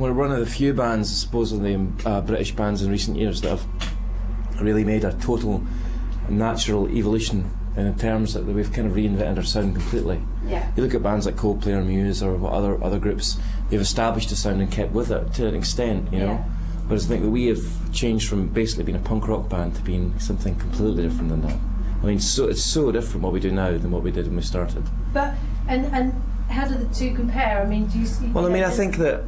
We're one of the few bands, supposedly British bands in recent years, that have really made a total natural evolution in terms that we've kind of reinvented our sound completely. Yeah. You look at bands like Coldplay or Muse or other groups, they've established a sound and kept with it to an extent, you know. Yeah. Whereas I think that we have changed from basically being a punk rock band to being something completely different than that. I mean, it's so different what we do now than what we did when we started. But and how do the two compare? I mean, do you see? Well, I mean, I think that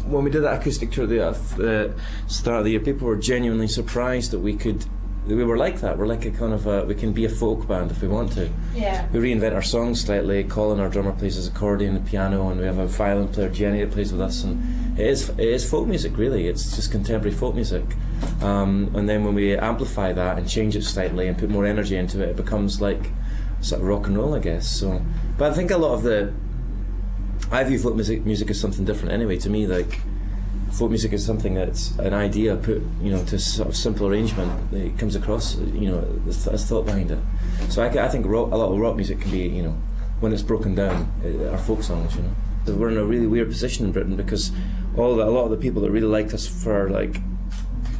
when we did that acoustic tour at the start of the year, people were genuinely surprised that we were like that. We're like a kind of we can be a folk band if we want to. Yeah. We reinvent our songs slightly. Colin, our drummer, plays his accordion and piano, and we have a violin player, Jenny, that plays with us. And it is folk music, really. It's just contemporary folk music. And then when we amplify that and change it slightly and put more energy into it, it becomes like sort of rock and roll, I guess. So, but I think a lot of I view folk music as something different anyway. To me, like, folk music is something that's an idea put, you know, to sort of simple arrangement. It comes across, you know, there's thought behind it. So I think a lot of rock music can be, you know, when it's broken down, are folk songs, you know. So we're in a really weird position in Britain because a lot of the people that really liked us for like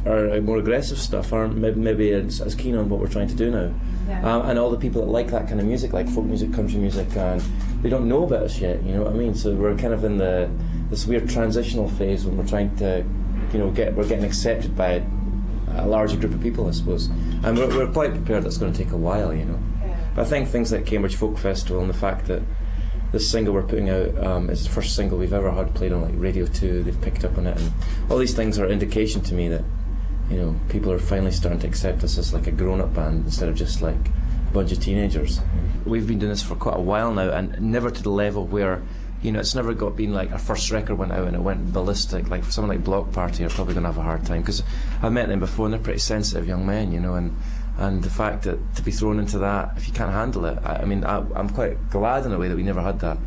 our more aggressive stuff aren't maybe as keen on what we're trying to do now. Yeah. And all the people that like that kind of music, like folk music, country music, and they don't know about us yet, you know what I mean? So we're kind of in this weird transitional phase when we're trying to, you know, we're getting accepted by a larger group of people, I suppose. And we're quite prepared that's going to take a while, you know. Yeah. But I think things like Cambridge Folk Festival and the fact that this single we're putting out is the first single we've ever had played on like Radio 2, they've picked up on it, and all these things are indication to me that, you know, people are finally starting to accept us as like a grown-up band instead of just like a bunch of teenagers. We've been doing this for quite a while now, and never to the level where, you know, it's never been like our first record went out and it went ballistic. Like someone like Block Party are probably going to have a hard time, because I've met them before and they're pretty sensitive young men, you know, and the fact that to be thrown into that, if you can't handle it, I mean, I'm quite glad in a way that we never had that,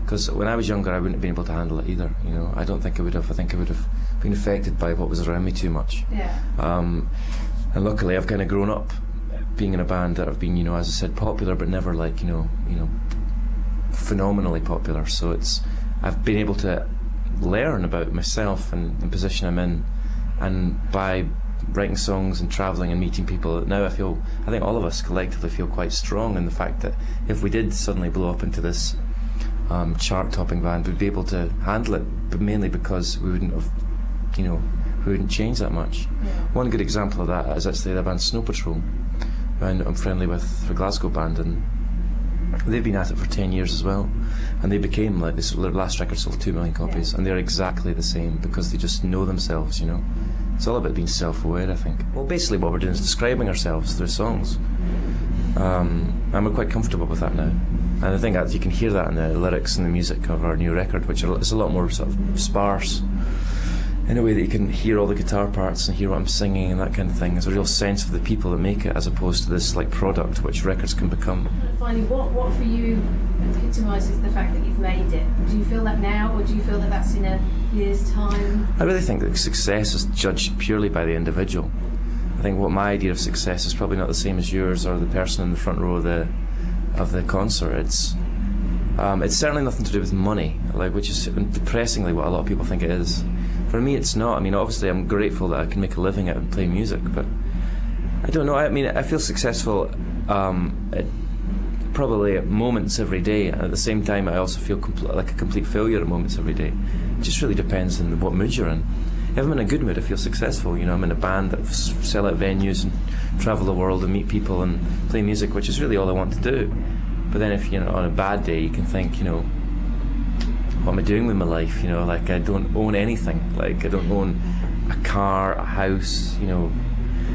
because when I was younger I wouldn't have been able to handle it either, you know. I don't think I would have. I think I would have been affected by what was around me too much. Yeah. And luckily I've kind of grown up being in a band that have been, you know, as I said, popular, but never like, you know, phenomenally popular. So I've been able to learn about myself and the position I'm in, and by writing songs and travelling and meeting people, now I think all of us collectively feel quite strong in the fact that if we did suddenly blow up into this chart-topping band, we'd be able to handle it, but mainly because we wouldn't have, you know, we wouldn't change that much. Yeah. One good example of that is actually the band Snow Patrol, who I'm friendly with, the Glasgow band, and they've been at it for 10 years as well, and they became like this. Their last record sold 2 million copies, Yeah. and they're exactly the same because they just know themselves, you know. It's all about being self-aware, I think. Well, basically what we're doing is describing ourselves through songs, and we're quite comfortable with that now. And I think that you can hear that in the lyrics and the music of our new record, which is a lot more sort of sparse, in a way that you can hear all the guitar parts and hear what I'm singing and that kind of thing. There's a real sense of the people that make it, as opposed to this like product which records can become. Finally, what for you epitomises the fact that you've made it? Do you feel that now, or do you feel that that's in a year's time? I really think that success is judged purely by the individual. I think what my idea of success is probably not the same as yours or the person in the front row of the concert. It's certainly nothing to do with money, like, which is depressingly what a lot of people think it is. For me, it's not. I mean, obviously, I'm grateful that I can make a living out of playing music, but I don't know. I mean, I feel successful probably at moments every day, and at the same time, I also feel like a complete failure at moments every day. It just really depends on what mood you're in. If I'm in a good mood, I feel successful. You know, I'm in a band that sell out venues and travel the world and meet people and play music, which is really all I want to do. But then, if you're on a bad day, you can think, you know, what am I doing with my life? You know, like, I don't own anything. Like, I don't own a car, a house, you know.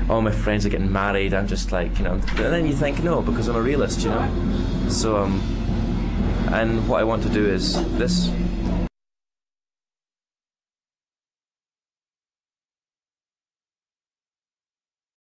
All my friends are getting married. I'm just like, you know. And then you think, no, because I'm a realist, you know. So, and what I want to do is this.